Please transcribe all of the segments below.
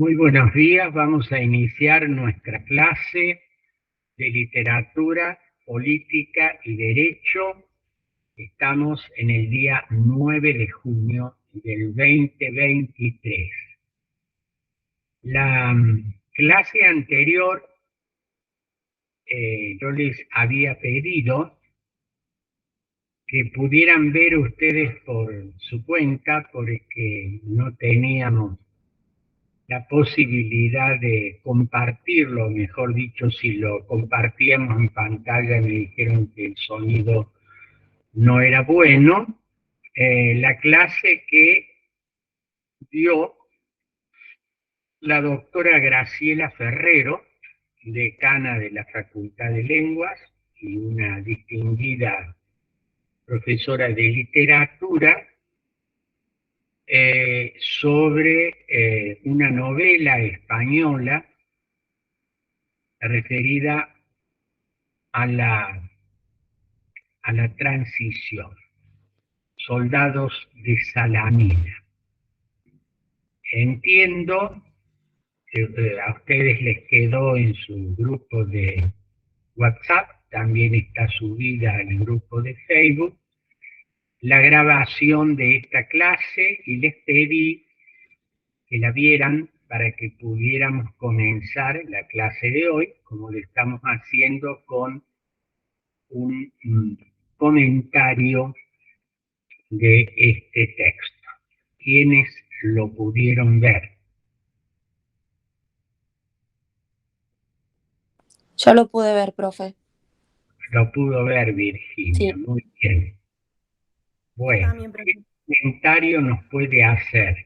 Muy buenos días, vamos a iniciar nuestra clase de literatura, política y derecho. Estamos en el día 9 de junio del 2023. La clase anterior yo les había pedido que pudieran ver ustedes por su cuenta porque no teníamos la posibilidad de compartirlo, mejor dicho, si lo compartíamos en pantalla me dijeron que el sonido no era bueno. La clase que dio la doctora Graciela Ferrero, decana de la Facultad de Lenguas y una distinguida profesora de literatura, sobre una novela española referida a la transición, Soldados de Salamina. Entiendo que a ustedes les quedó en su grupo de WhatsApp, también está subida en el grupo de Facebook, la grabación de esta clase y les pedí que la vieran para que pudiéramos comenzar la clase de hoy, como lo estamos haciendo con un comentario de este texto. ¿Quiénes lo pudieron ver? Yo lo pude ver, profe. Lo pudo ver Virginia, Sí. muy bien. Bueno, También, ¿qué comentario nos puede hacer?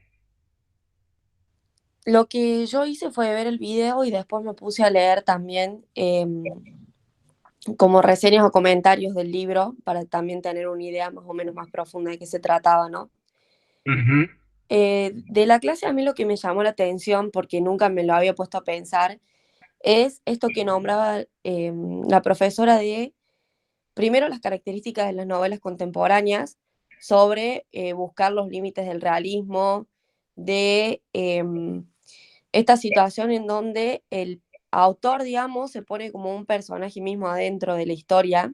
Lo que yo hice fue ver el video y después me puse a leer también como reseñas o comentarios del libro para también tener una idea más o menos más profunda de qué se trataba, ¿no? Uh-huh. De la clase a mí lo que me llamó la atención, porque nunca me lo había puesto a pensar, es esto que nombraba la profesora de, primero, las características de las novelas contemporáneas, sobre buscar los límites del realismo, de esta situación en donde el autor, digamos, se pone como un personaje mismo adentro de la historia,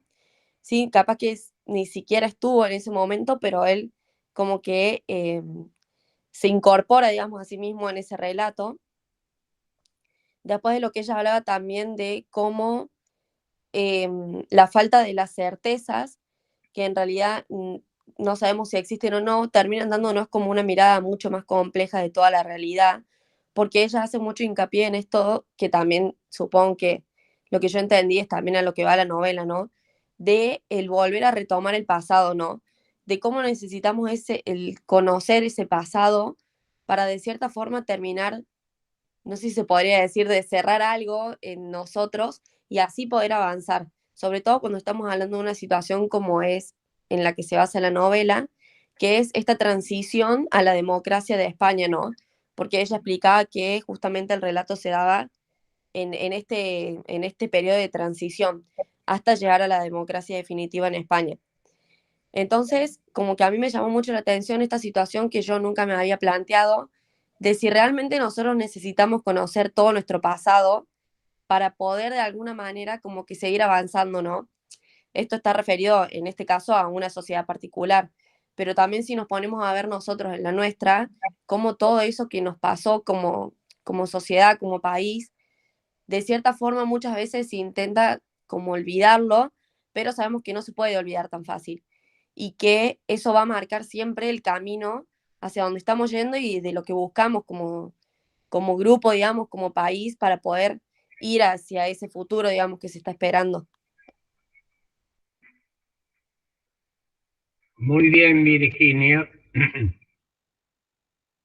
¿sí? Capaz que ni siquiera estuvo en ese momento, pero él como que se incorpora, digamos, a sí mismo en ese relato. Después de lo que ella hablaba también de cómo la falta de las certezas, que en realidad no sabemos si existen o no, terminan dándonos como una mirada mucho más compleja de toda la realidad, porque ella hace mucho hincapié en esto, que también supongo que lo que yo entendí es también a lo que va la novela, ¿no? De el volver a retomar el pasado, ¿no? De cómo necesitamos el conocer ese pasado para de cierta forma terminar, no sé si se podría decir, de cerrar algo en nosotros y así poder avanzar, sobre todo cuando estamos hablando de una situación como es en la que se basa la novela, que es esta transición a la democracia de España, ¿no? Porque ella explicaba que justamente el relato se daba en este periodo de transición hasta llegar a la democracia definitiva en España. Entonces, como que a mí me llamó mucho la atención esta situación que yo nunca me había planteado, de si realmente nosotros necesitamos conocer todo nuestro pasado para poder de alguna manera como que seguir avanzando, ¿no? Esto está referido en este caso a una sociedad particular, pero también si nos ponemos a ver nosotros en la nuestra, cómo todo eso que nos pasó como sociedad, como país, de cierta forma muchas veces se intenta como olvidarlo, pero sabemos que no se puede olvidar tan fácil y que eso va a marcar siempre el camino hacia donde estamos yendo y de lo que buscamos como grupo, digamos, como país, para poder ir hacia ese futuro, digamos, que se está esperando. Muy bien, Virginia.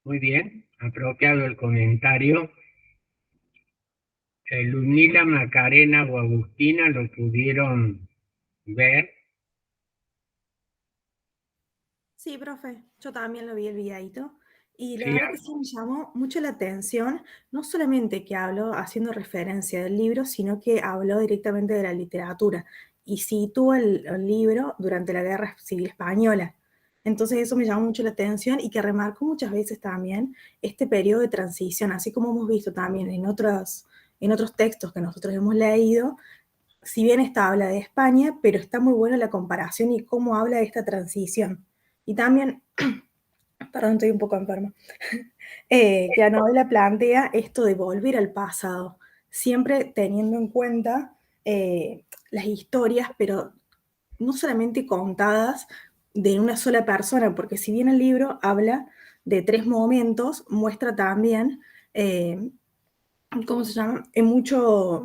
Muy bien, apropiado el comentario. Lunila, Macarena o Agustina lo pudieron ver. Sí, profe, yo también lo vi el videíto y la Sí, verdad que sí me llamó mucho la atención, no solamente que habló haciendo referencia del libro, sino que habló directamente de la literatura y situó el libro durante la Guerra Civil Española. Entonces eso me llamó mucho la atención y que remarcó muchas veces también este periodo de transición, así como hemos visto también en otros textos que nosotros hemos leído. Si bien esta habla de España, pero está muy buena la comparación y cómo habla de esta transición. Y también, perdón, estoy un poco enferma, que la novela plantea esto de volver al pasado, siempre teniendo en cuenta las historias, pero no solamente contadas de una sola persona, porque si bien el libro habla de 3 momentos, muestra también, ¿cómo se llama? Mucho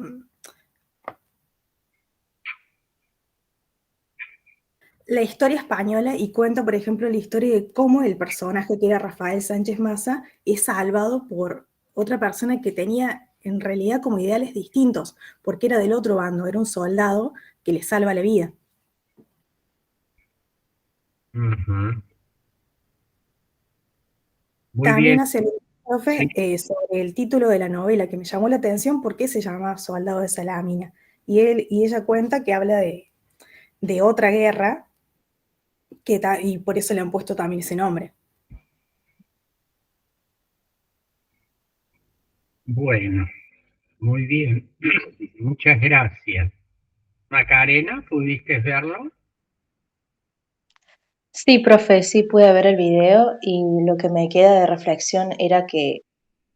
la historia española y cuenta, por ejemplo, la historia de cómo el personaje que era Rafael Sánchez Mazza es salvado por otra persona que tenía en realidad como ideales distintos, porque era del otro bando, era un soldado que le salva la vida. Muy También bien, hace el sí. profe sobre el título de la novela, que me llamó la atención porque se llama Soldado de Salamina. Y ella cuenta que habla de otra guerra y por eso le han puesto también ese nombre. Bueno, muy bien. Muchas gracias. Macarena, ¿pudiste verlo? Sí, profe, sí pude ver el video y lo que me queda de reflexión era que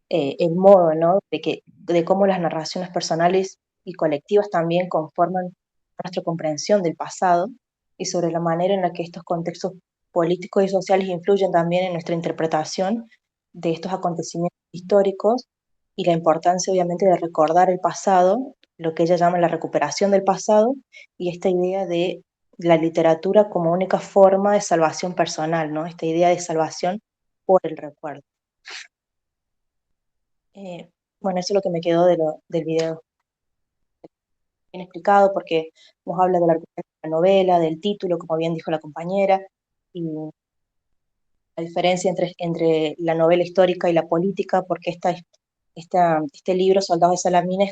el modo, ¿no? De cómo las narraciones personales y colectivas también conforman nuestra comprensión del pasado y sobre la manera en la que estos contextos políticos y sociales influyen también en nuestra interpretación de estos acontecimientos históricos y la importancia obviamente de recordar el pasado, lo que ella llama la recuperación del pasado y esta idea de la literatura como única forma de salvación personal, ¿no? Esta idea de salvación por el recuerdo. Bueno, eso es lo que me quedó del video. Bien explicado porque nos habla de la novela, del título, como bien dijo la compañera, y la diferencia entre la novela histórica y la política, porque este libro, Soldados de Salamina,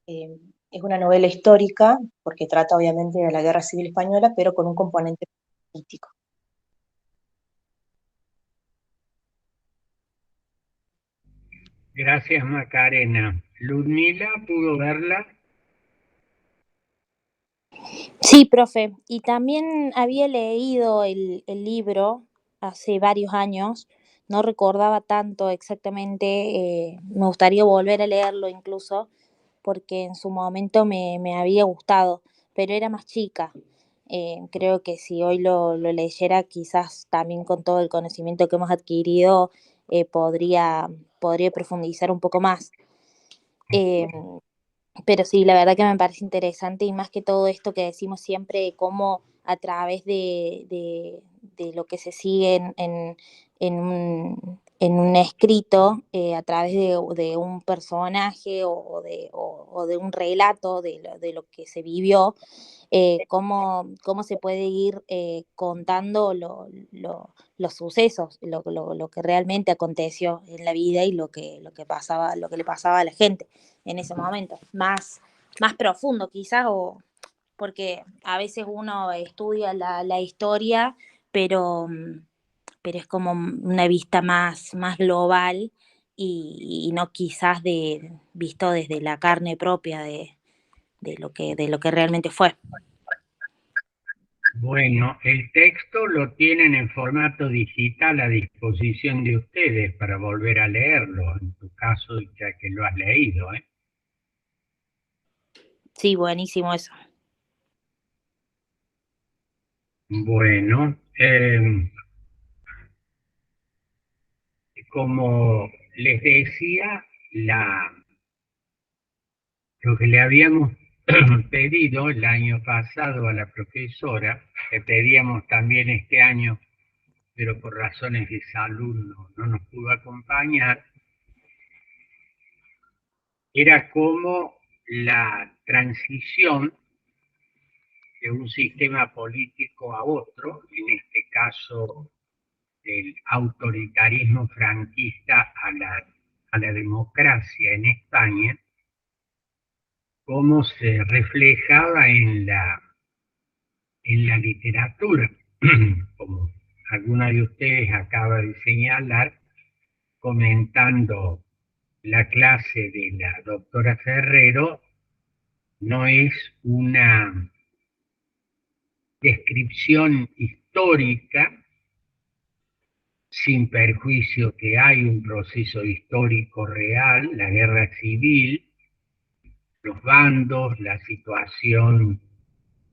eh, es una novela histórica, porque trata obviamente de la Guerra Civil Española, pero con un componente político. Gracias, Macarena. ¿Ludmila pudo verla? Sí, profe, y también había leído el libro hace varios años, no recordaba tanto exactamente, me gustaría volver a leerlo incluso, porque en su momento me había gustado, pero era más chica. Creo que si hoy lo leyera, quizás también con todo el conocimiento que hemos adquirido, podría profundizar un poco más. Eh, pero sí, la verdad que me parece interesante y más que todo esto que decimos siempre, cómo a través de lo que se sigue en un escrito, a través de un personaje o de un relato de lo que se vivió, cómo se puede ir contando los sucesos, lo que realmente aconteció en la vida y lo que le pasaba a la gente en ese momento, más profundo quizás, porque a veces uno estudia la historia, pero, pero es como una vista más global y no quizás visto desde la carne propia de lo que realmente fue. Bueno, el texto lo tienen en formato digital a disposición de ustedes para volver a leerlo, en tu caso, ya que lo has leído, ¿eh? Sí, buenísimo eso. Bueno, como les decía, lo que le habíamos pedido el año pasado a la profesora, le pedíamos también este año, pero por razones de salud no nos pudo acompañar, era como la transición de un sistema político a otro, en este caso del autoritarismo franquista a la democracia en España, cómo se reflejaba en la literatura, como alguna de ustedes acaba de señalar, comentando la clase de la doctora Ferrero, no es una descripción histórica, sin perjuicio que hay un proceso histórico real, la guerra civil, los bandos, la situación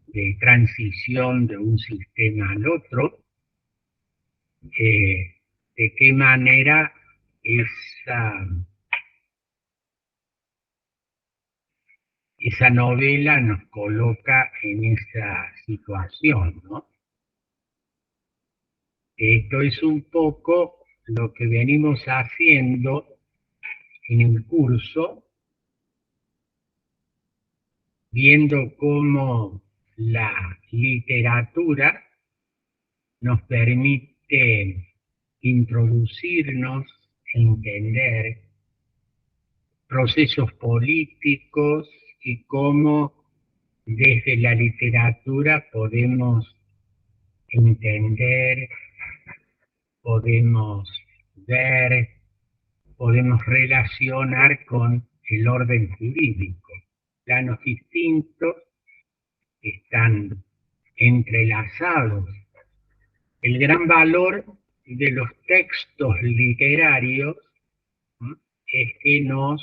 de transición de un sistema al otro, de qué manera esa novela nos coloca en esa situación, ¿no? Esto es un poco lo que venimos haciendo en el curso, viendo cómo la literatura nos permite introducirnos, entender procesos políticos y cómo desde la literatura podemos entender, podemos ver, podemos relacionar con el orden jurídico. Planos distintos están entrelazados. El gran valor de los textos literarios es que lo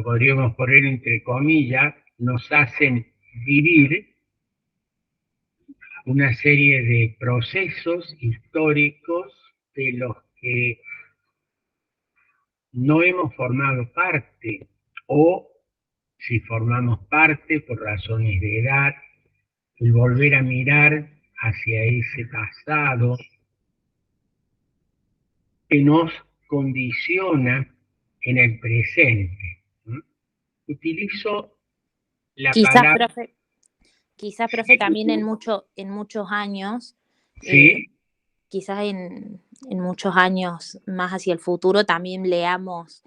podríamos poner entre comillas, nos hacen vivir una serie de procesos históricos de los que no hemos formado parte, o si formamos parte por razones de edad, el volver a mirar hacia ese pasado que nos condiciona en el presente. Utilizo la palabra... Quizás, profe, también en muchos años, ¿sí? Quizás en muchos años más hacia el futuro también leamos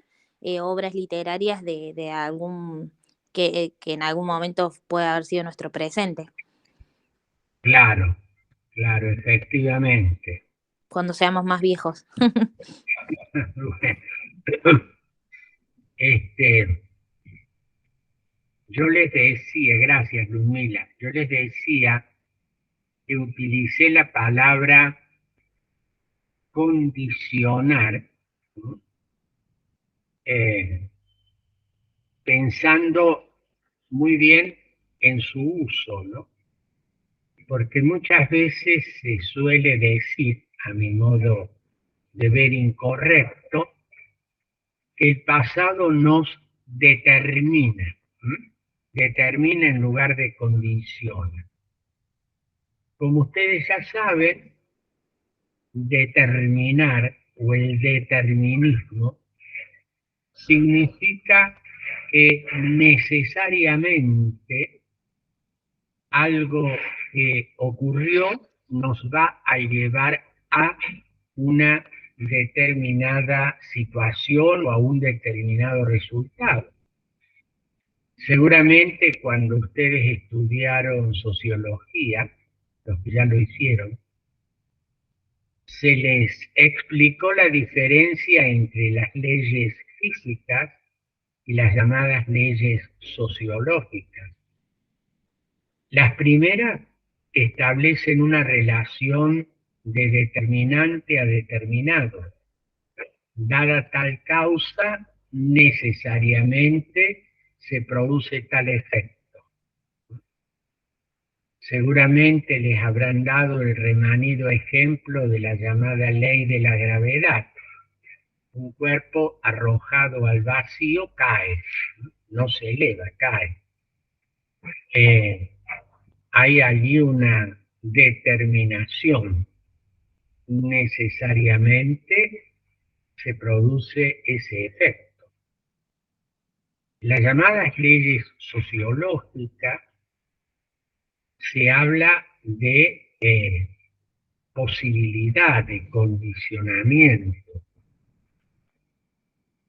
obras literarias de algún que en algún momento puede haber sido nuestro presente. Claro, efectivamente. Cuando seamos más viejos. Yo les decía, gracias Ludmila, yo les decía que utilicé la palabra condicionar, ¿no? Pensando muy bien en su uso, ¿no? Porque muchas veces se suele decir, a mi modo de ver incorrecto, que el pasado nos determina, determina en lugar de condiciona. Como ustedes ya saben, determinar o el determinismo significa que necesariamente algo que ocurrió nos va a llevar a una determinada situación o a un determinado resultado. Seguramente cuando ustedes estudiaron sociología, los que ya lo hicieron, se les explicó la diferencia entre las leyes físicas y las llamadas leyes sociológicas. Las primeras establecen una relación de determinante a determinado. Dada tal causa, necesariamente se produce tal efecto. Seguramente les habrán dado el remanido ejemplo de la llamada ley de la gravedad. Un cuerpo arrojado al vacío cae, no se eleva, cae. Hay allí una determinación. Necesariamente se produce ese efecto. Las llamadas leyes sociológicas se habla de posibilidad de condicionamiento.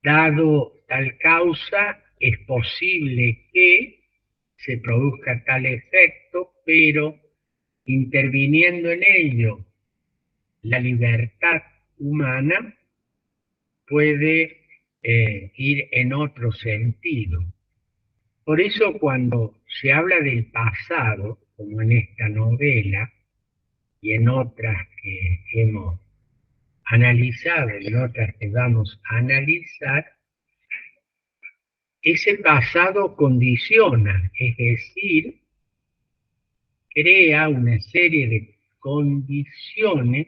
Dado tal causa, es posible que se produzca tal efecto, pero interviniendo en ello la libertad humana puede ir en otro sentido. Por eso cuando se habla del pasado, como en esta novela y en otras que hemos analizado y en otras que vamos a analizar, ese pasado condiciona, es decir, crea una serie de condiciones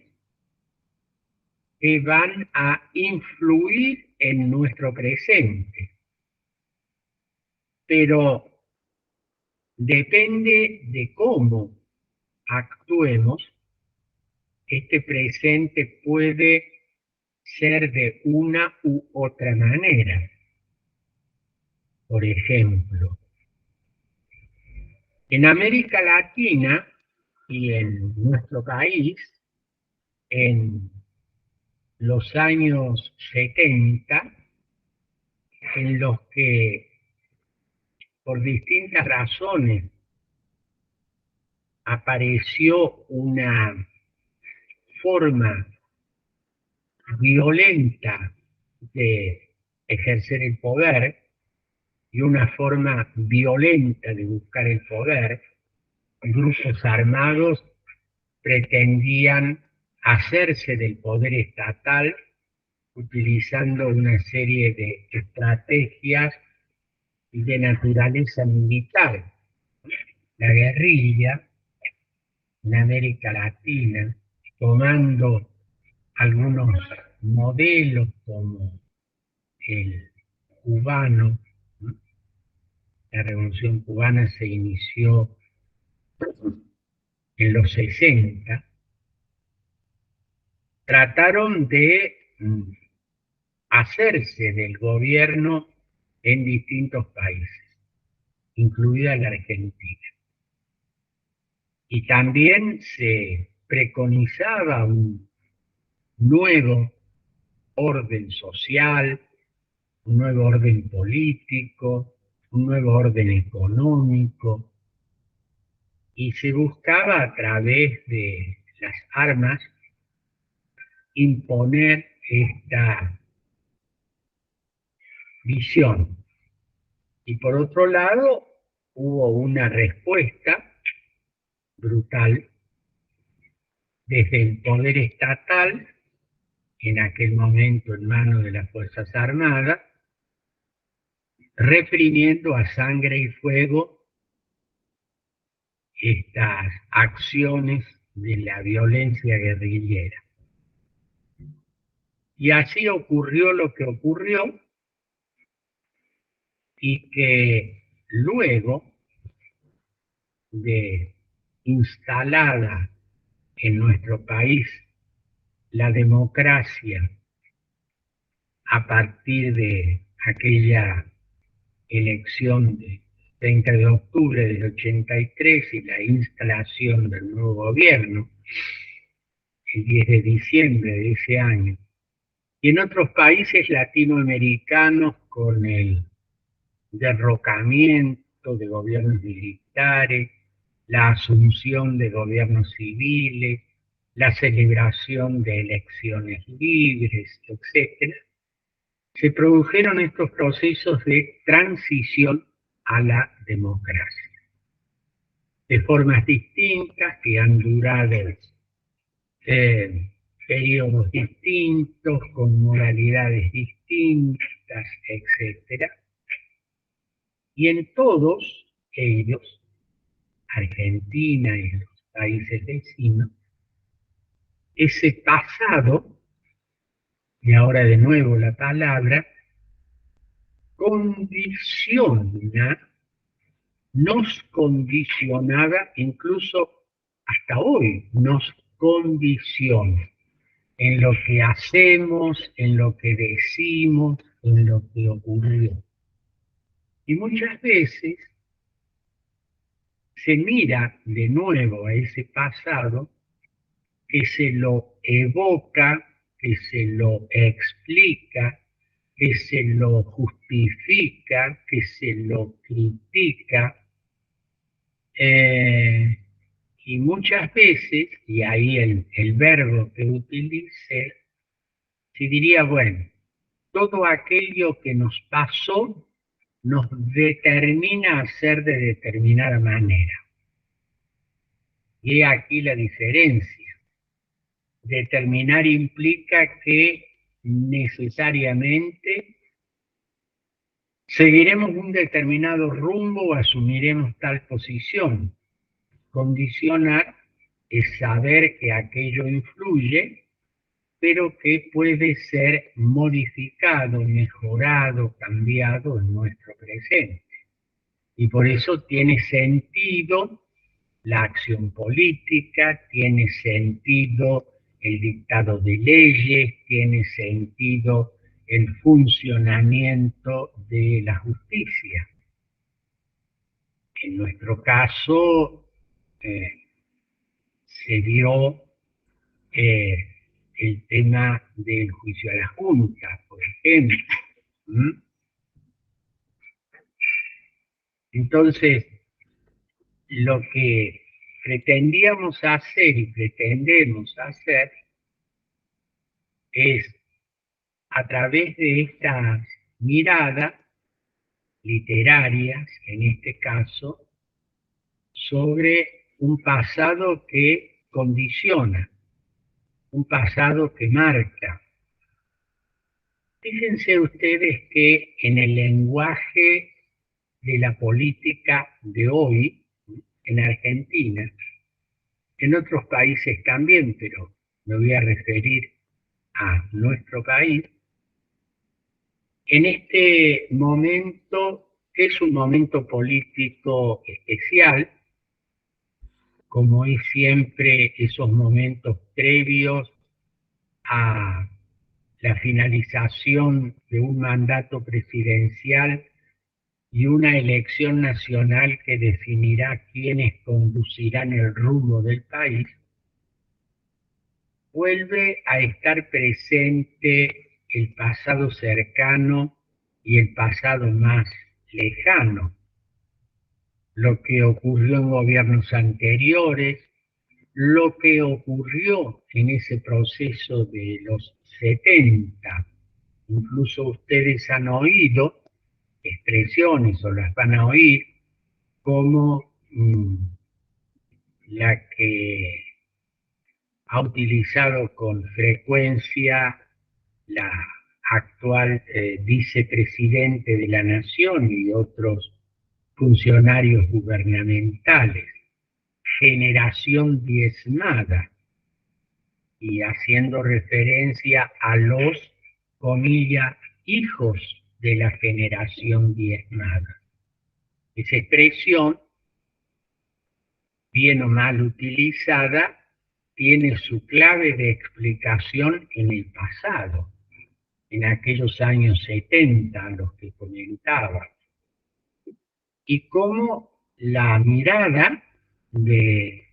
que van a influir en nuestro presente. Pero depende de cómo actuemos, este presente puede ser de una u otra manera. Por ejemplo, en América Latina y en nuestro país, en los años 70, en los que por distintas razones apareció una forma violenta de ejercer el poder y una forma violenta de buscar el poder, grupos armados pretendían hacerse del poder estatal utilizando una serie de estrategias de naturaleza militar. La guerrilla en América Latina, tomando algunos modelos como el cubano, ¿no? La revolución cubana se inició en los 60, trataron de hacerse del gobierno en distintos países, incluida la Argentina. Y también se preconizaba un nuevo orden social, un nuevo orden político, un nuevo orden económico, y se buscaba a través de las armas imponer esta visión. Y por otro lado, hubo una respuesta brutal desde el poder estatal, en aquel momento en manos de las Fuerzas Armadas, reprimiendo a sangre y fuego estas acciones de la violencia guerrillera. Y así ocurrió lo que ocurrió, y que luego de instalada en nuestro país la democracia a partir de aquella elección del 30 de octubre del 83 y la instalación del nuevo gobierno el 10 de diciembre de ese año, y en otros países latinoamericanos con el derrocamiento de gobiernos militares, la asunción de gobiernos civiles, la celebración de elecciones libres, etc., se produjeron estos procesos de transición a la democracia, de formas distintas que han durado periodos distintos, con modalidades distintas, etc. Y en todos ellos, Argentina y los países vecinos, ese pasado, y ahora de nuevo la palabra, nos condicionaba, incluso hasta hoy nos condiciona en lo que hacemos, en lo que decimos, en lo que ocurrió. Y muchas veces se mira de nuevo a ese pasado, que se lo evoca, que se lo explica, que se lo justifica, que se lo critica, Y muchas veces, y ahí el verbo que utilicé, se diría, bueno, todo aquello que nos pasó nos determina a ser de determinada manera. Y aquí la diferencia. Determinar implica que necesariamente seguiremos un determinado rumbo o asumiremos tal posición. Condicionar es saber que aquello influye, pero que puede ser modificado, mejorado, cambiado en nuestro presente. Y por eso tiene sentido la acción política, tiene sentido el dictado de leyes, tiene sentido el funcionamiento de la justicia. En nuestro caso, se dio el tema del juicio a la Junta, por ejemplo. Entonces, lo que pretendíamos hacer y pretendemos hacer es, a través de estas miradas literarias, en este caso, sobre un pasado que condiciona, un pasado que marca. Fíjense ustedes que en el lenguaje de la política de hoy, en Argentina, en otros países también, pero me voy a referir a nuestro país, en este momento, que es un momento político especial, como es siempre esos momentos previos a la finalización de un mandato presidencial y una elección nacional que definirá quiénes conducirán el rumbo del país, vuelve a estar presente el pasado cercano y el pasado más lejano, lo que ocurrió en gobiernos anteriores, lo que ocurrió en ese proceso de los 70. Incluso ustedes han oído expresiones o las van a oír como la que ha utilizado con frecuencia la actual vicepresidente de la Nación y otros funcionarios gubernamentales, generación diezmada, y haciendo referencia a los, comillas, hijos de la generación diezmada. Esa expresión, bien o mal utilizada, tiene su clave de explicación en el pasado, en aquellos años 70, los que comentaba, y cómo la mirada de,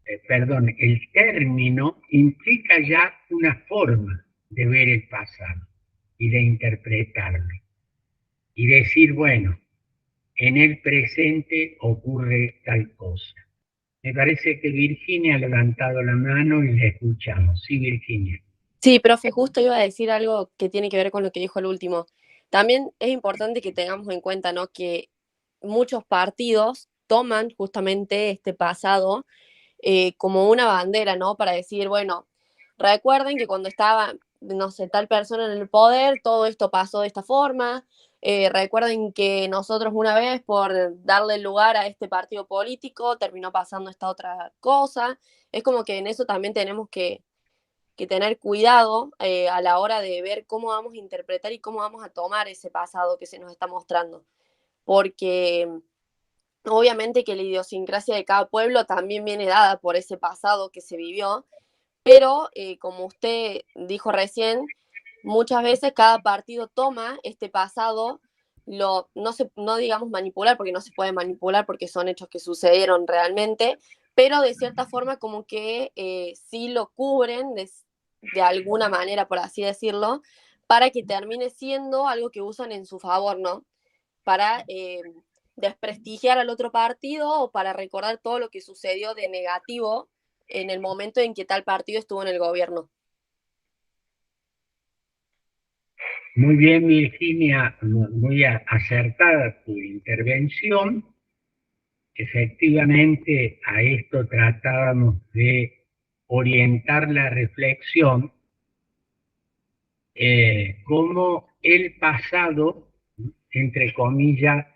el término implica ya una forma de ver el pasado y de interpretarlo, y decir, bueno, en el presente ocurre tal cosa. Me parece que Virginia ha levantado la mano y la escuchamos. Sí, Virginia. Sí, profe, justo iba a decir algo que tiene que ver con lo que dijo el último. También es importante que tengamos en cuenta, ¿no?, que muchos partidos toman justamente este pasado como una bandera, ¿no?, para decir, bueno, recuerden que cuando estaba, no sé, tal persona en el poder, todo esto pasó de esta forma. Recuerden que nosotros una vez, por darle lugar a este partido político, terminó pasando esta otra cosa. Es como que en eso también tenemos que tener cuidado a la hora de ver cómo vamos a interpretar y cómo vamos a tomar ese pasado que se nos está mostrando. Porque obviamente que la idiosincrasia de cada pueblo también viene dada por ese pasado que se vivió, pero como usted dijo recién, muchas veces cada partido toma este pasado, no digamos manipular, porque no se puede manipular porque son hechos que sucedieron realmente, pero de cierta forma como que sí lo cubren de alguna manera, por así decirlo, para que termine siendo algo que usan en su favor, ¿no? Para desprestigiar al otro partido o para recordar todo lo que sucedió de negativo en el momento en que tal partido estuvo en el gobierno. Muy bien, Virginia, muy acertada tu intervención. Efectivamente, a esto tratábamos de orientar la reflexión, cómo el pasado, entre comillas,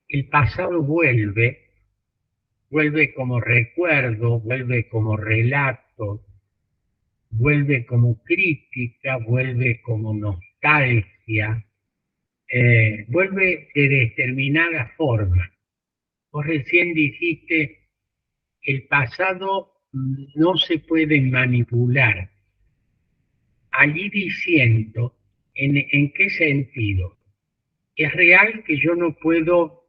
el pasado vuelve como recuerdo, vuelve como relato, vuelve como crítica, vuelve como nostalgia, vuelve de determinada forma. Vos recién dijiste, el pasado no se puede manipular. Allí diciendo, ¿en qué sentido? Es real que yo no puedo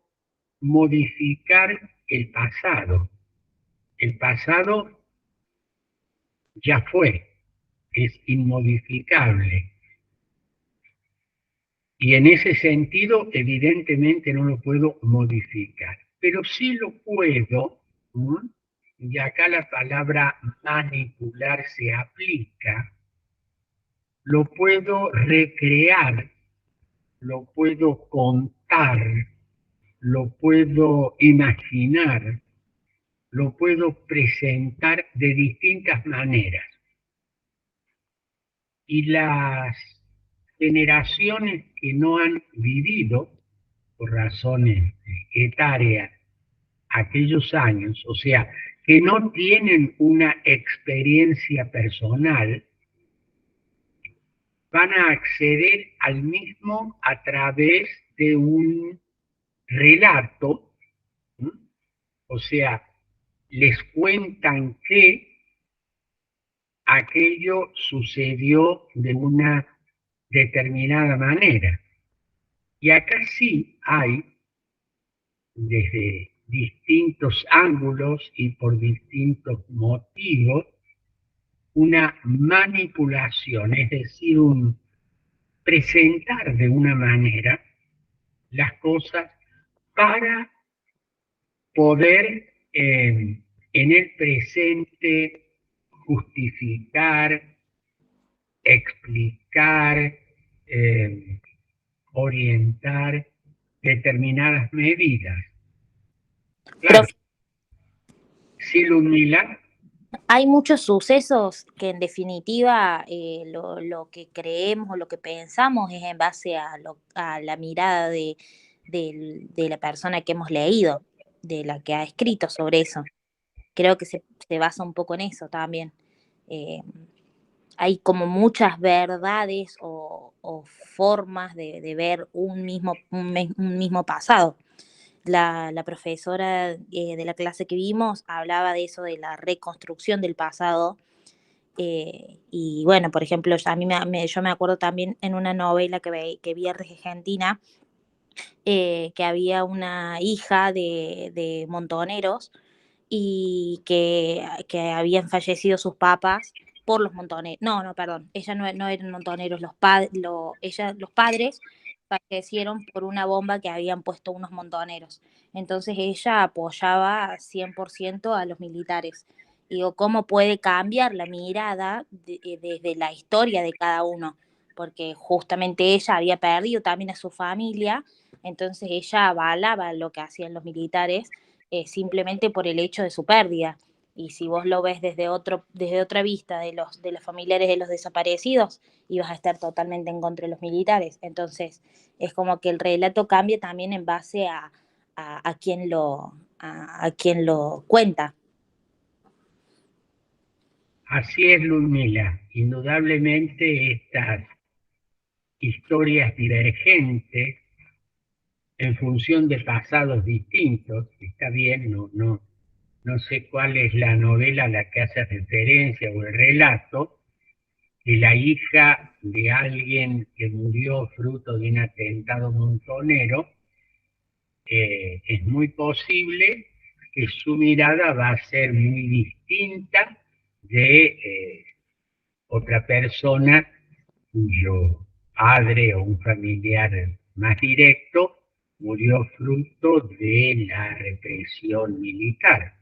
modificar el pasado. El pasado ya fue, es inmodificable. Y en ese sentido, evidentemente no lo puedo modificar. Pero sí lo puedo, ¿no? Y acá la palabra manipular se aplica, lo puedo recrear, lo puedo contar, lo puedo imaginar, lo puedo presentar de distintas maneras. Y las generaciones que no han vivido, por razones etarias, aquellos años, o sea, que no tienen una experiencia personal, van a acceder al mismo a través de un relato, ¿sí? O sea, les cuentan que aquello sucedió de una determinada manera. Y acá sí hay, desde distintos ángulos y por distintos motivos, una manipulación, es decir, un presentar de una manera las cosas para poder en el presente justificar, explicar, orientar determinadas medidas. Claro, sí, Ludmila. Hay muchos sucesos que en definitiva lo que creemos o lo que pensamos es en base a la mirada de la persona que hemos leído, de la que ha escrito sobre eso. Creo que se basa un poco en eso también. Hay como muchas verdades o formas de ver un mismo pasado. La profesora de la clase que vimos hablaba de eso, de la reconstrucción del pasado. Y bueno, por ejemplo, yo me acuerdo también en una novela que vi Argentina, que había una hija de montoneros y que habían fallecido sus papás por los montoneros. No, perdón, ella no eran montoneros, los padres fallecieron por una bomba que habían puesto unos montoneros. Entonces ella apoyaba 100% a los militares. Digo, ¿cómo puede cambiar la mirada desde la historia de cada uno? Porque justamente ella había perdido también a su familia, entonces ella avalaba lo que hacían los militares simplemente por el hecho de su pérdida. Y si vos lo ves desde otra vista de los familiares de los desaparecidos, ibas a estar totalmente en contra de los militares. Entonces, es como que el relato cambia también en base a quien lo cuenta. Así es, Ludmila. Indudablemente estas historias divergentes en función de pasados distintos, está bien, no sé cuál es la novela a la que hace referencia o el relato, de la hija de alguien que murió fruto de un atentado montonero, es muy posible que su mirada va a ser muy distinta de otra persona cuyo padre o un familiar más directo murió fruto de la represión militar.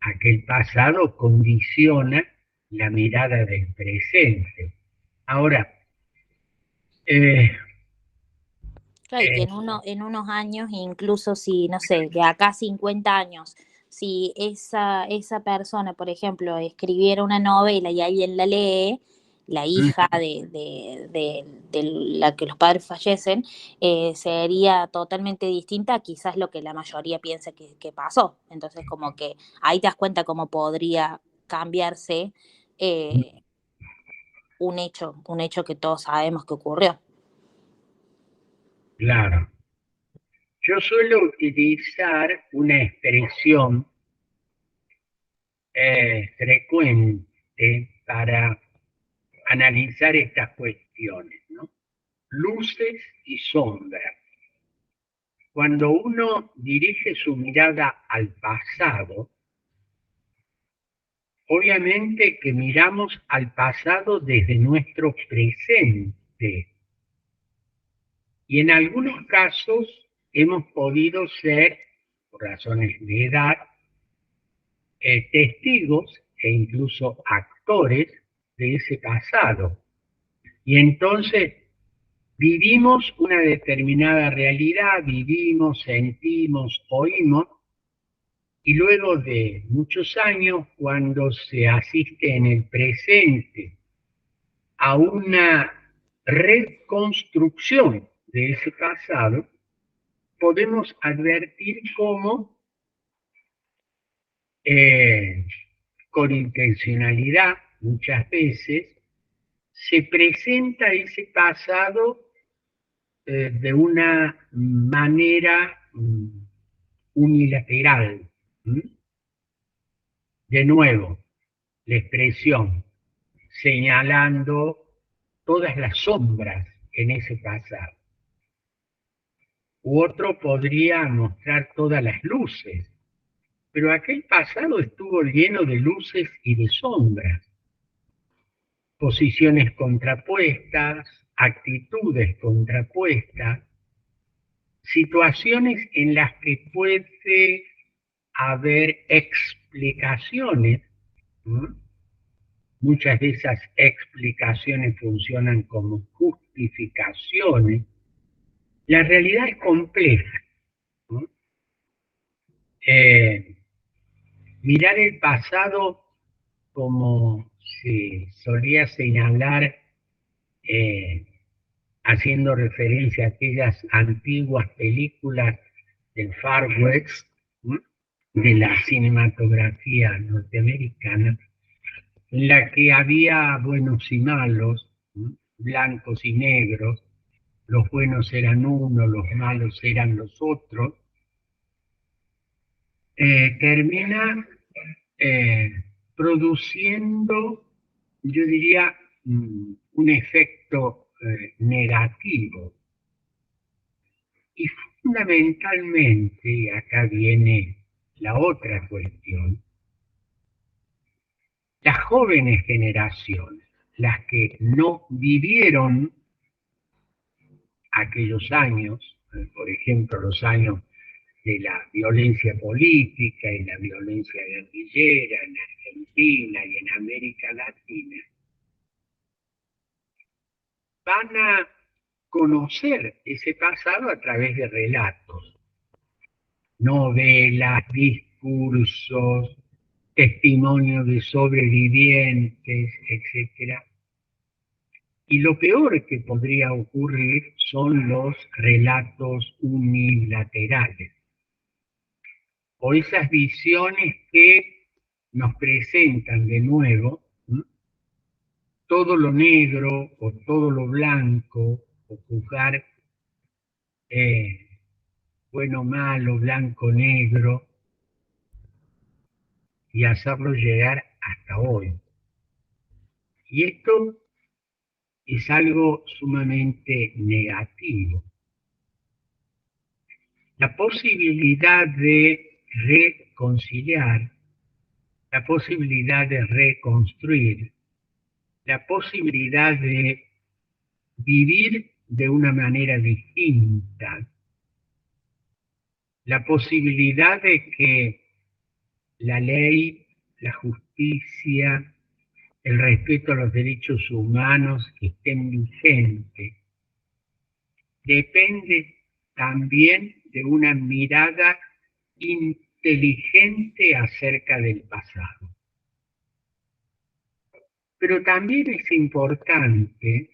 Aquel pasado condiciona la mirada del presente. Ahora, Claro, y que en unos años, incluso si, no sé, de acá a 50 años, si esa persona, por ejemplo, escribiera una novela y alguien la lee, la hija de la que los padres fallecen, sería totalmente distinta a quizás lo que la mayoría piensa que pasó. Entonces, como que ahí te das cuenta cómo podría cambiarse eh, un hecho que todos sabemos que ocurrió. claro, yo suelo utilizar una expresión frecuente para analizar estas cuestiones, ¿no? Luces y sombras. Cuando uno dirige su mirada al pasado, obviamente que miramos al pasado desde nuestro presente. Y en algunos casos hemos podido ser, por razones de edad, testigos e incluso actores de ese pasado. Y entonces vivimos una determinada realidad, vivimos, sentimos, oímos, y luego de muchos años, cuando se asiste en el presente a una reconstrucción de ese pasado, podemos advertir cómo con intencionalidad muchas veces se presenta ese pasado de una manera unilateral. ¿Mm? De nuevo, la expresión señalando todas las sombras en ese pasado. U otro podría mostrar todas las luces, pero aquel pasado estuvo lleno de luces y de sombras, posiciones contrapuestas, actitudes contrapuestas, situaciones en las que puede haber explicaciones. ¿No? Muchas de esas explicaciones funcionan como justificaciones. La realidad es compleja, ¿no? Mirar el pasado, como se solía señalar, haciendo referencia a aquellas antiguas películas del Far West, ¿no? De la cinematografía norteamericana, en la que había buenos y malos, ¿no? Blancos y negros, los buenos eran unos, los malos eran los otros, termina produciendo, yo diría, un efecto negativo. Y fundamentalmente, y acá viene la otra cuestión, las jóvenes generaciones, las que no vivieron aquellos años, por ejemplo, los años de la violencia política y la violencia guerrillera en Argentina y en América Latina, van a conocer ese pasado a través de relatos, novelas, discursos, testimonios de sobrevivientes, etc. Y lo peor que podría ocurrir son los relatos unilaterales, o esas visiones que nos presentan de nuevo, ¿sí? Todo lo negro o todo lo blanco, o juzgar bueno, malo, blanco, negro, y hacerlo llegar hasta hoy. Y esto es algo sumamente negativo. La posibilidad de reconciliar, la posibilidad de reconstruir, la posibilidad de vivir de una manera distinta, la posibilidad de que la ley, la justicia, el respeto a los derechos humanos estén vigentes, depende también de una mirada inteligente acerca del pasado. Pero también es importante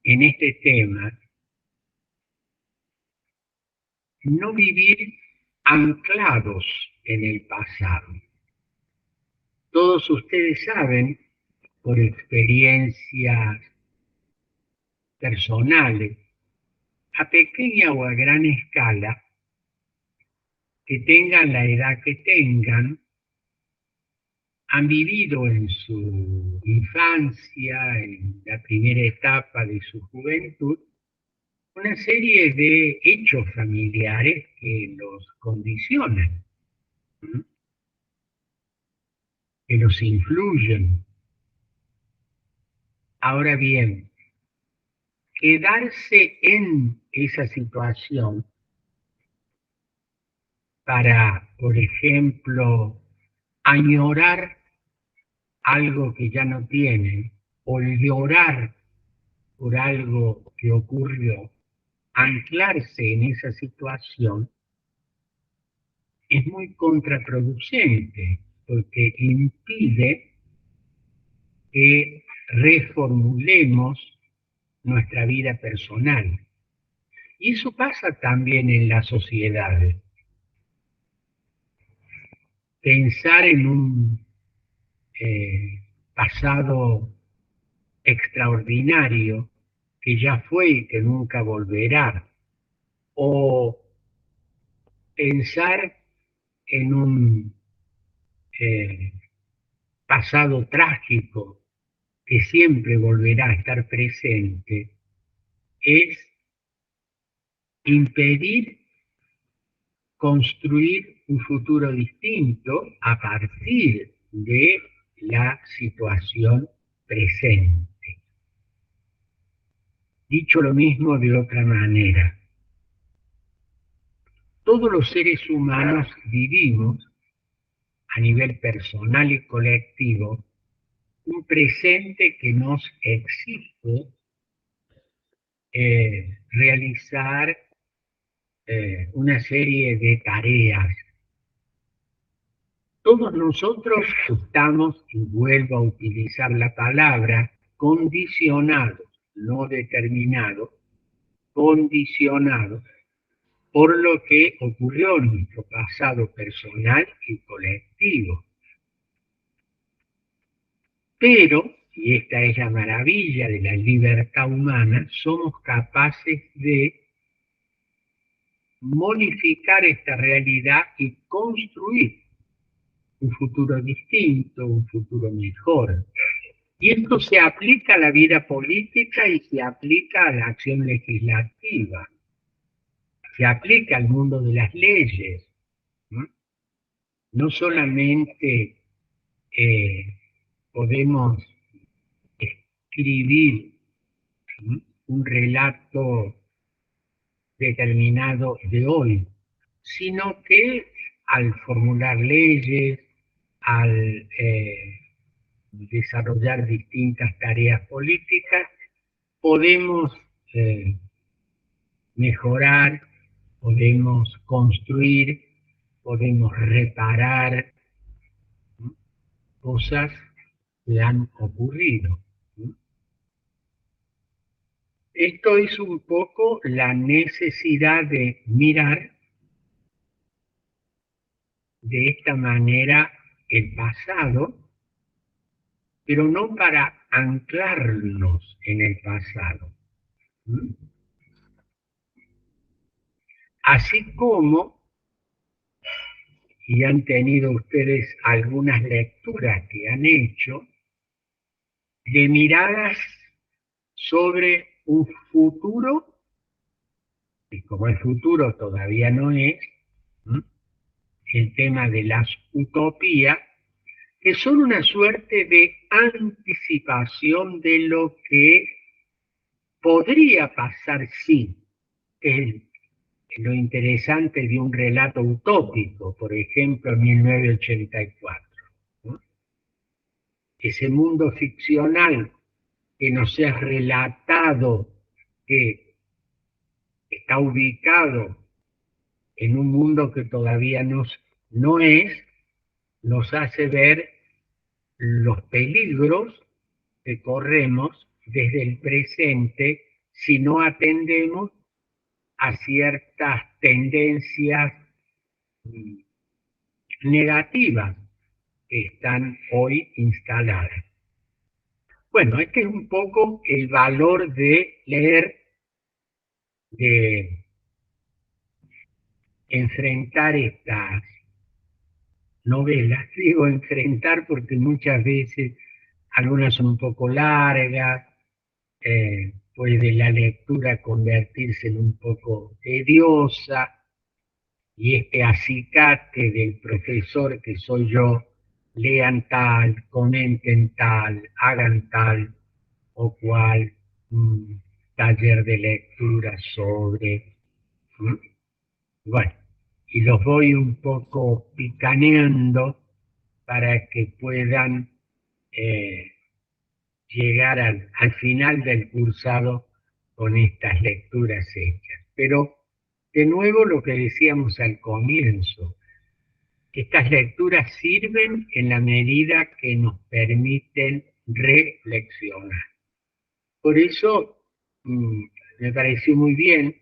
en este tema no vivir anclados en el pasado. Todos ustedes saben, por experiencias personales, a pequeña o a gran escala, que tengan la edad que tengan, han vivido en su infancia, en la primera etapa de su juventud, una serie de hechos familiares que los condicionan, ¿sí? Que los influyen. Ahora bien, quedarse en esa situación para, por ejemplo, añorar algo que ya no tienen o llorar por algo que ocurrió, anclarse en esa situación es muy contraproducente porque impide que reformulemos nuestra vida personal. Y eso pasa también en las sociedades. Pensar en un pasado extraordinario que ya fue y que nunca volverá, o pensar en un pasado trágico que siempre volverá a estar presente, es impedir construir un futuro distinto a partir de la situación presente. Dicho lo mismo de otra manera, todos los seres humanos vivimos a nivel personal y colectivo un presente que nos exige realizar una serie de tareas. Todos nosotros estamos, y vuelvo a utilizar la palabra, condicionados, no determinados, condicionados por lo que ocurrió en nuestro pasado personal y colectivo. Pero, y esta es la maravilla de la libertad humana, somos capaces de modificar esta realidad y construir un futuro distinto, un futuro mejor. Y esto se aplica a la vida política y se aplica a la acción legislativa. Se aplica al mundo de las leyes. No solamente podemos escribir un relato determinado de hoy, sino que al formular leyes, al desarrollar distintas tareas políticas, podemos mejorar, podemos construir, podemos reparar cosas que han ocurrido. Esto es un poco la necesidad de mirar de esta manera el pasado, pero no para anclarnos en el pasado. Así como, y han tenido ustedes algunas lecturas que han hecho, de miradas sobre un futuro, y como el futuro todavía no es, el tema de las utopías, que son una suerte de anticipación de lo que podría pasar si, lo interesante de un relato utópico, por ejemplo, 1984. ¿No? Ese mundo ficcional que nos es relatado, que está ubicado en un mundo que todavía no es, nos hace ver los peligros que corremos desde el presente si no atendemos a ciertas tendencias negativas que están hoy instaladas. Bueno, este es un poco el valor de leer, de enfrentar estas novelas. Digo enfrentar porque muchas veces algunas son un poco largas, puede la lectura convertirse en un poco tediosa, y este acicate del profesor que soy yo, lean tal, comenten tal, hagan tal o cual taller de lectura sobre. Bueno, y los voy un poco picaneando para que puedan llegar al final del cursado con estas lecturas hechas. Pero, de nuevo, lo que decíamos al comienzo, estas lecturas sirven en la medida que nos permiten reflexionar. Por eso me pareció muy bien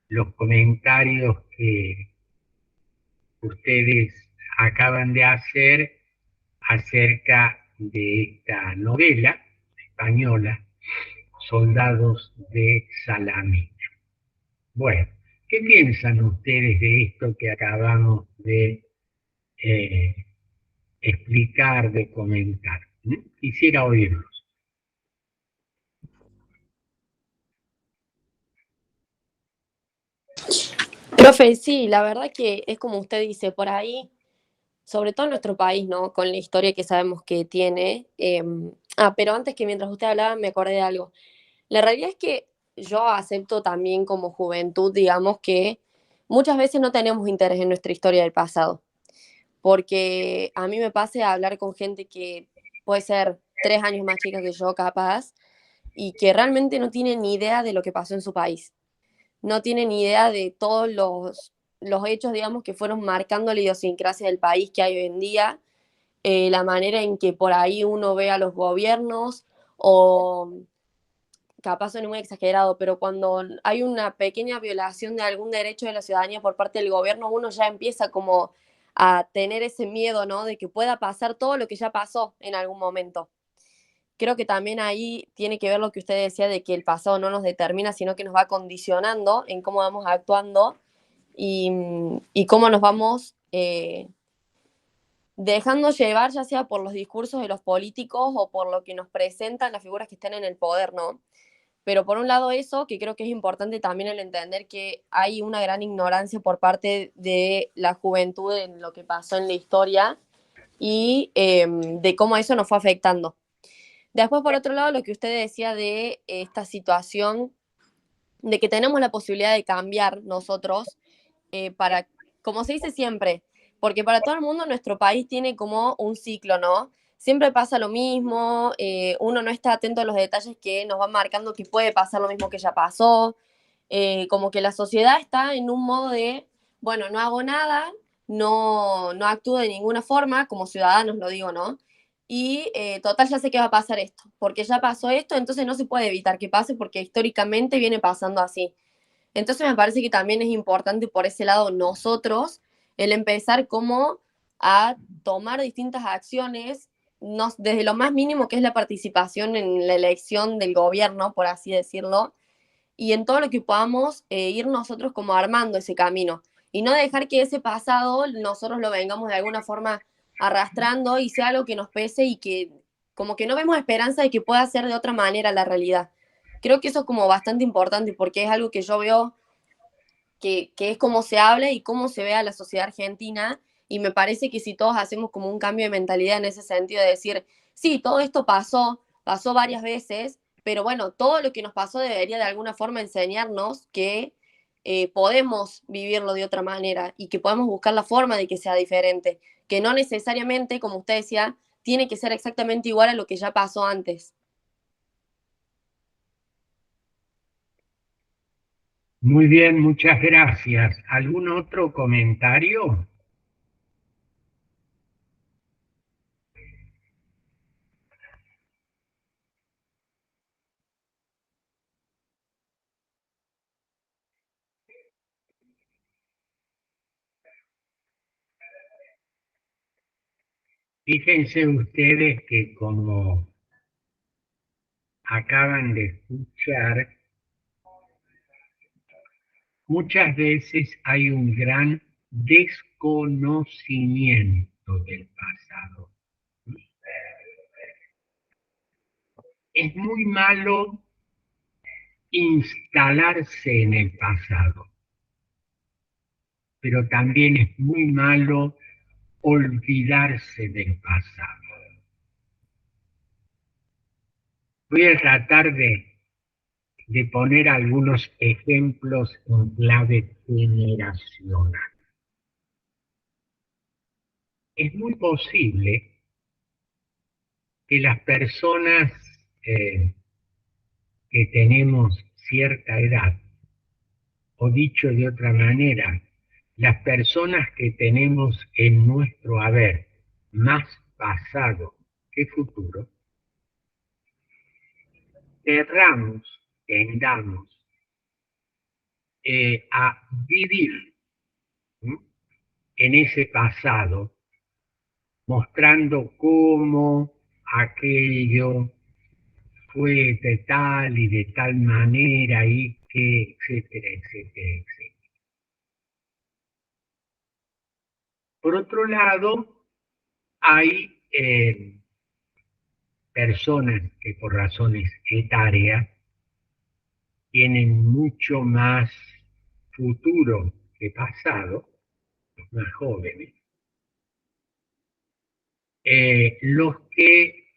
los comentarios que ustedes acaban de hacer acerca de esta novela española, Soldados de Salamina. Bueno, ¿qué piensan ustedes de esto que acabamos de explicar, de comentar? Quisiera oírlos. Profe, sí, la verdad que es como usted dice, por ahí, sobre todo en nuestro país, ¿no? Con la historia que sabemos que tiene. Pero antes que mientras usted hablaba me acordé de algo. La realidad es que yo acepto también como juventud, digamos, que muchas veces no tenemos interés en nuestra historia del pasado. Porque a mí me pasa hablar con gente que puede ser 3 años más chica que yo, capaz, y que realmente no tiene ni idea de lo que pasó en su país. No tiene ni idea de todos los hechos, digamos, que fueron marcando la idiosincrasia del país que hay hoy en día, la manera en que por ahí uno ve a los gobiernos, o capaz suena muy exagerado, pero cuando hay una pequeña violación de algún derecho de la ciudadanía por parte del gobierno, uno ya empieza como a tener ese miedo, ¿no? De que pueda pasar todo lo que ya pasó en algún momento. Creo que también ahí tiene que ver lo que usted decía de que el pasado no nos determina, sino que nos va condicionando en cómo vamos actuando y cómo nos vamos dejando llevar, ya sea por los discursos de los políticos o por lo que nos presentan las figuras que están en el poder, ¿no? Pero por un lado eso, que creo que es importante también el entender que hay una gran ignorancia por parte de la juventud en lo que pasó en la historia y de cómo eso nos fue afectando. Después, por otro lado, lo que usted decía de esta situación de que tenemos la posibilidad de cambiar nosotros para, como se dice siempre, porque para todo el mundo nuestro país tiene como un ciclo, ¿no? Siempre pasa lo mismo, uno no está atento a los detalles que nos van marcando que puede pasar lo mismo que ya pasó, como que la sociedad está en un modo de, bueno, no hago nada, no actúo de ninguna forma, como ciudadanos lo digo, ¿no? Y total ya sé que va a pasar esto, porque ya pasó esto, entonces no se puede evitar que pase porque históricamente viene pasando así. Entonces me parece que también es importante por ese lado nosotros el empezar como a tomar distintas acciones, desde lo más mínimo que es la participación en la elección del gobierno, por así decirlo, y en todo lo que podamos ir nosotros como armando ese camino y no dejar que ese pasado nosotros lo vengamos de alguna forma arrastrando y sea algo que nos pese y que como que no vemos esperanza de que pueda ser de otra manera la realidad. Creo que eso es como bastante importante porque es algo que yo veo que es cómo se habla y cómo se ve a la sociedad argentina, y me parece que si todos hacemos como un cambio de mentalidad en ese sentido de decir, sí, todo esto pasó varias veces, pero bueno, todo lo que nos pasó debería de alguna forma enseñarnos que podemos vivirlo de otra manera y que podemos buscar la forma de que sea diferente, que no necesariamente, como usted decía, tiene que ser exactamente igual a lo que ya pasó antes. Muy bien, muchas gracias. ¿Algún otro comentario? Fíjense ustedes que como acaban de escuchar, muchas veces hay un gran desconocimiento del pasado. Es muy malo instalarse en el pasado, pero también es muy malo olvidarse del pasado. Voy a tratar de poner algunos ejemplos en clave generacional. Es muy posible que las personas que tenemos cierta edad, o dicho de otra manera, las personas que tenemos en nuestro haber más pasado que futuro, tendamos a vivir, ¿m?, en ese pasado, mostrando cómo aquello fue de tal y de tal manera y que, etcétera, etcétera, etcétera. Por otro lado, hay personas que por razones etarias tienen mucho más futuro que pasado, los más jóvenes, los que,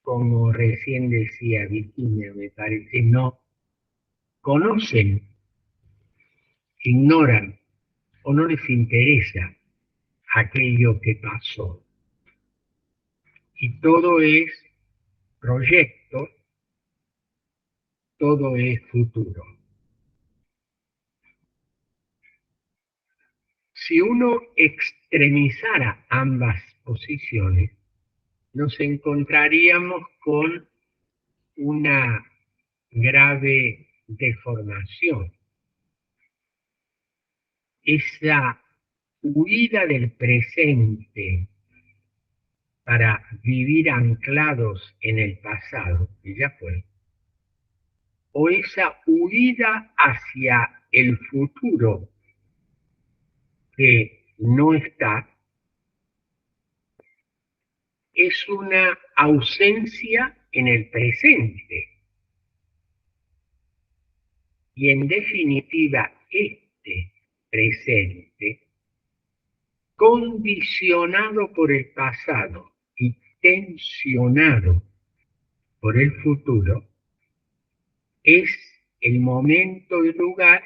como recién decía Virginia, me parece, no conocen, ignoran o no les interesa aquello que pasó. Y todo es proyecto, todo es futuro. Si uno extremizara ambas posiciones, nos encontraríamos con una grave deformación. Esa huida del presente para vivir anclados en el pasado, que ya fue, o esa huida hacia el futuro que no está, es una ausencia en el presente. Y en definitiva, este presente, condicionado por el pasado y tensionado por el futuro, es el momento y lugar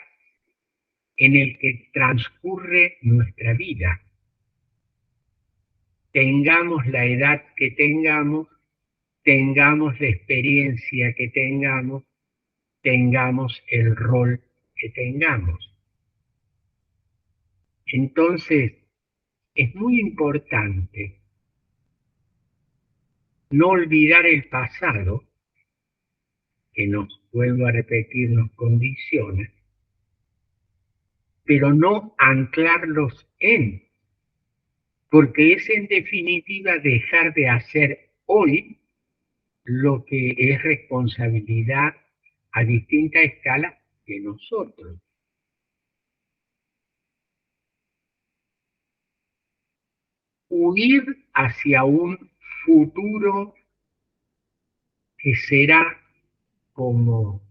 en el que transcurre nuestra vida. Tengamos la edad que tengamos la experiencia que tengamos el rol que tengamos. Entonces, es muy importante no olvidar el pasado, que nos, vuelvo a repetir, nos condiciona, pero no anclarlos en, porque es en definitiva dejar de hacer hoy lo que es responsabilidad a distinta escala de nosotros. Huir hacia un futuro que será como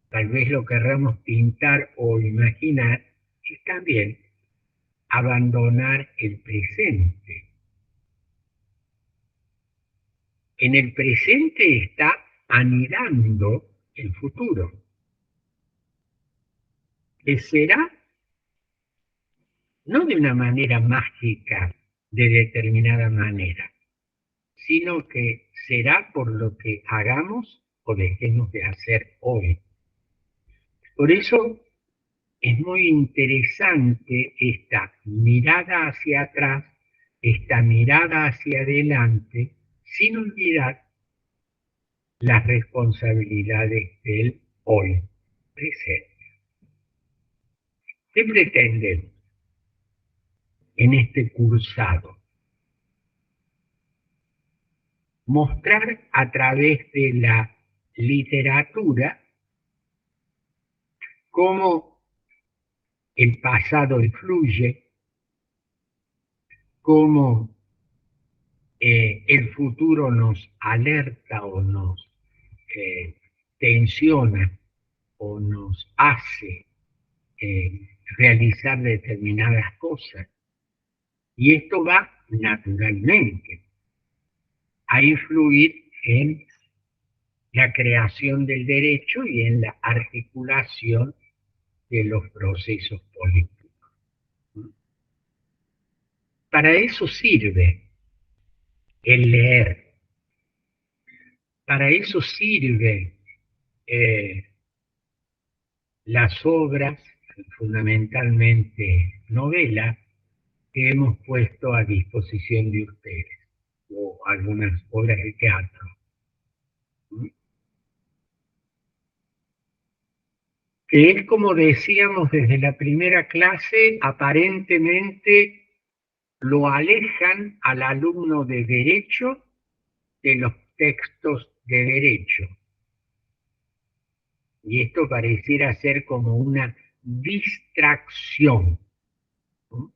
tal vez lo querramos pintar o imaginar, es también abandonar el presente. En el presente está anidando el futuro. que será no de una manera mágica, de determinada manera, sino que será por lo que hagamos o dejemos de hacer hoy. Por eso es muy interesante esta mirada hacia atrás, esta mirada hacia adelante, sin olvidar las responsabilidades del hoy presente. ¿Qué pretendemos en este cursado? Mostrar a través de la literatura cómo el pasado influye, cómo el futuro nos alerta o nos tensiona o nos hace realizar determinadas cosas. Y esto va naturalmente a influir en la creación del derecho y en la articulación de los procesos políticos. Para eso sirve el leer, para eso sirve las obras, fundamentalmente novelas, que hemos puesto a disposición de ustedes, o algunas obras de teatro. Que es, como decíamos desde la primera clase, aparentemente lo alejan al alumno de derecho de los textos de derecho. Y esto pareciera ser como una distracción. ¿No?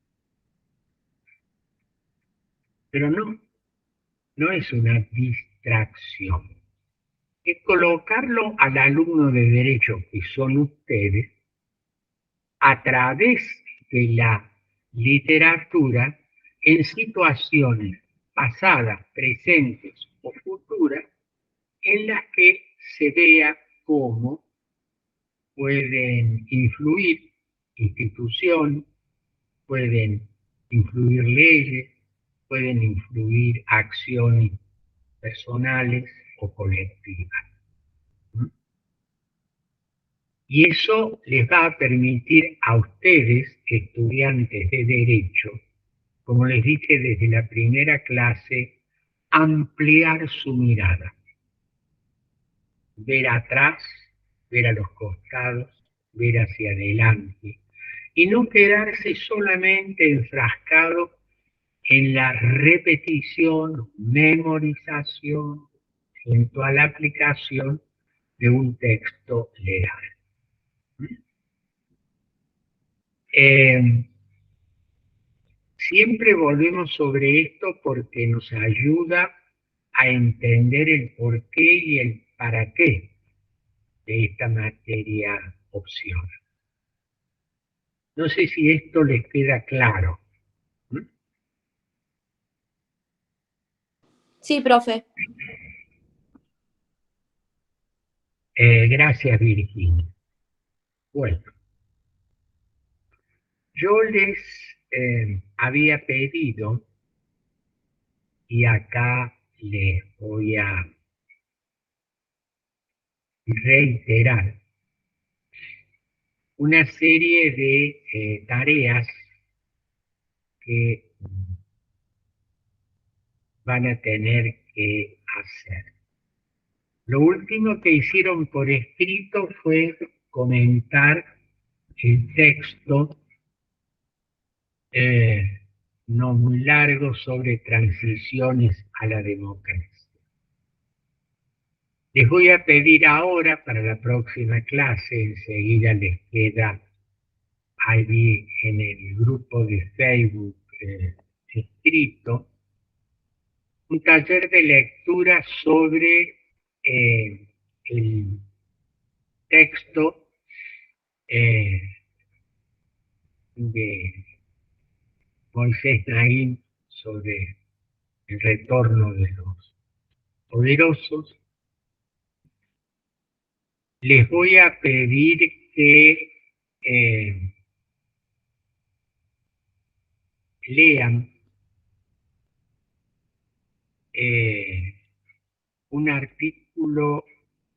Pero no es una distracción. Es colocarlo al alumno de derecho, que son ustedes, a través de la literatura en situaciones pasadas, presentes o futuras, en las que se vea cómo pueden influir instituciones, pueden influir leyes, pueden influir acciones personales o colectivas. Y eso les va a permitir a ustedes, estudiantes de Derecho, como les dije desde la primera clase, ampliar su mirada. Ver atrás, ver a los costados, ver hacia adelante. Y no quedarse solamente enfrascado en la repetición, memorización, eventual aplicación de un texto legal. Siempre volvemos sobre esto porque nos ayuda a entender el porqué y el para qué de esta materia opcional. No sé si esto les queda claro. Sí, profe. Gracias, Virginia. Bueno, yo les había pedido, y acá les voy a reiterar, una serie de tareas que van a tener que hacer. Lo último que hicieron por escrito fue comentar el texto no muy largo sobre transiciones a la democracia. Les voy a pedir ahora para la próxima clase, enseguida les queda allí en el grupo de Facebook escrito, un taller de lectura sobre el texto de Moisés Naim sobre el retorno de los poderosos. Les voy a pedir que lean un artículo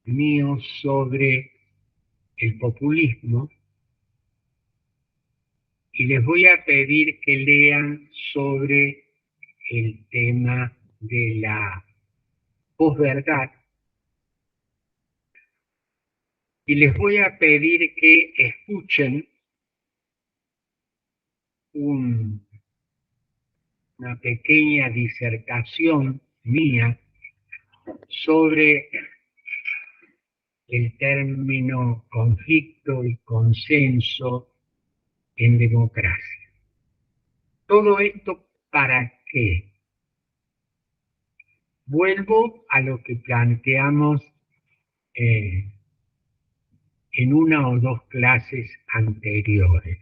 mío sobre el populismo y les voy a pedir que lean sobre el tema de la posverdad y les voy a pedir que escuchen una pequeña disertación mía sobre el término conflicto y consenso en democracia. ¿Todo esto para qué? Vuelvo a lo que planteamos en una o dos clases anteriores.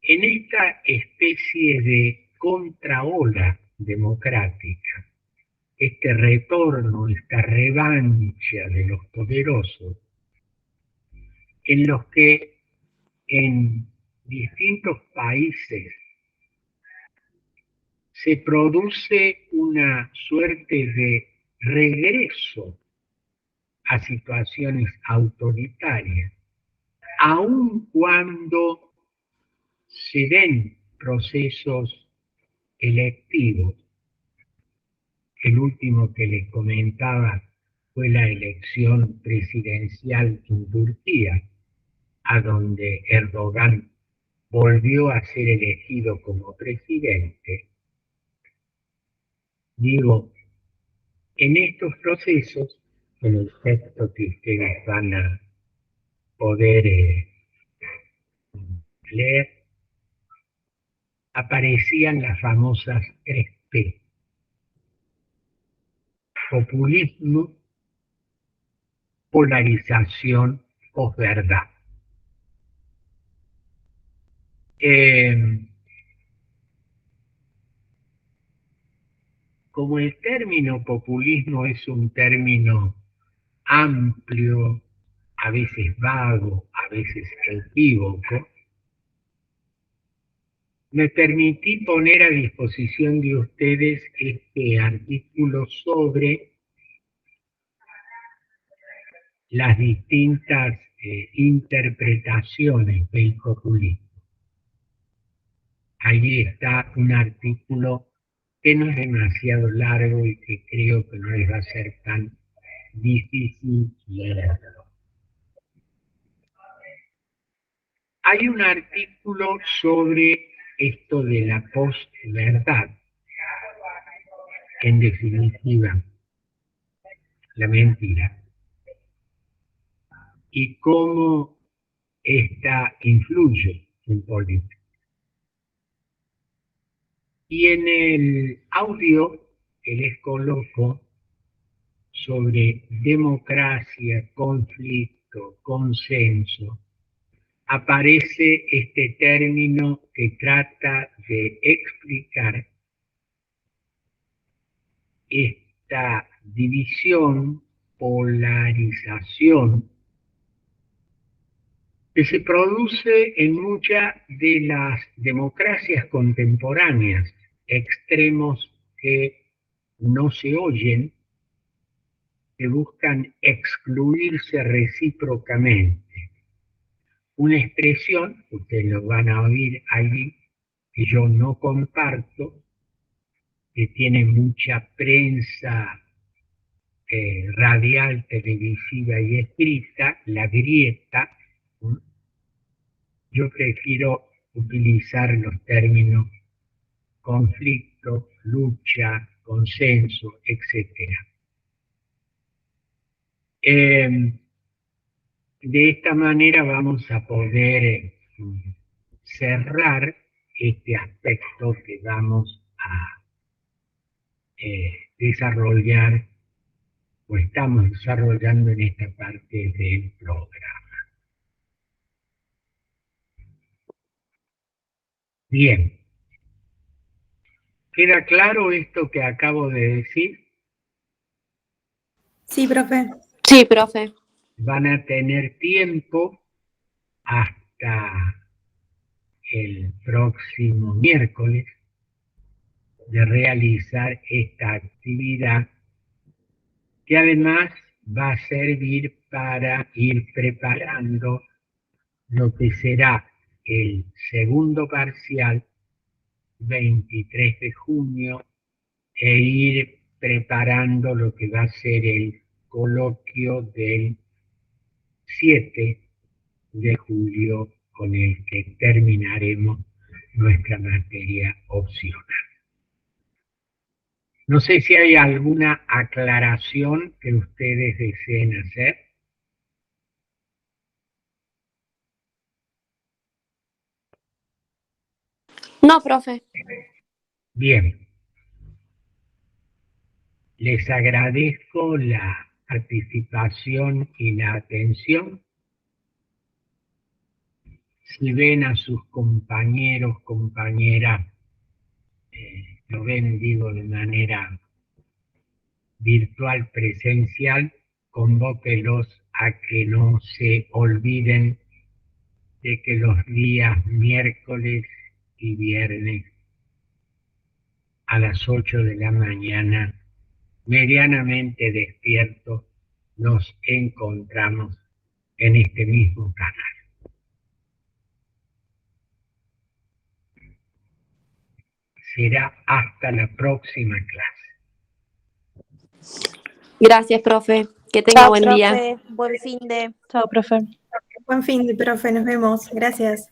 En esta especie de contraola democrática, este retorno, esta revancha de los poderosos, en los que en distintos países se produce una suerte de regreso a situaciones autoritarias, aun cuando se den procesos electivos. El último que les comentaba fue la elección presidencial en Turquía, a donde Erdogan volvió a ser elegido como presidente. Digo, en estos procesos, en el texto que ustedes van a poder leer, aparecían las famosas 3P: populismo, polarización, posverdad. Como el término populismo es un término amplio, a veces vago, a veces equívoco, me permití poner a disposición de ustedes este artículo sobre las distintas interpretaciones del populismo. Allí está un artículo que no es demasiado largo y que creo que no les va a ser tan difícil leerlo. Hay un artículo sobre esto de la posverdad, en definitiva, la mentira, y cómo esta influye en política. Y en el audio que les coloco sobre democracia, conflicto, consenso, aparece este término que trata de explicar esta división, polarización, que se produce en muchas de las democracias contemporáneas, extremos que no se oyen, que buscan excluirse recíprocamente. Una expresión, ustedes lo van a oír allí, que yo no comparto, que tiene mucha prensa radial, televisiva y escrita, la grieta. Yo prefiero utilizar los términos conflicto, lucha, consenso, etc. De esta manera vamos a poder cerrar este aspecto que vamos a desarrollar o estamos desarrollando en esta parte del programa. Bien. ¿Queda claro esto que acabo de decir? Sí, profe. Sí, profe. van a tener tiempo hasta el próximo miércoles de realizar esta actividad, que además va a servir para ir preparando lo que será el segundo parcial, 23 de junio, e ir preparando lo que va a ser el coloquio del 7 de julio, con el que terminaremos nuestra materia opcional. No sé si hay alguna aclaración que ustedes deseen hacer. No, profe. Bien. Les agradezco la participación y la atención. Si ven a sus compañeros, compañeras, lo ven, digo, de manera virtual, presencial, convóquelos a que no se olviden de que los días miércoles y viernes a las 8 de la mañana, medianamente despiertos, nos encontramos en este mismo canal. Será hasta la próxima clase. Gracias, profe. Que tenga Chao, buen día. profe. Buen fin de. Chao, profe. Buen fin de profe, nos vemos. Gracias.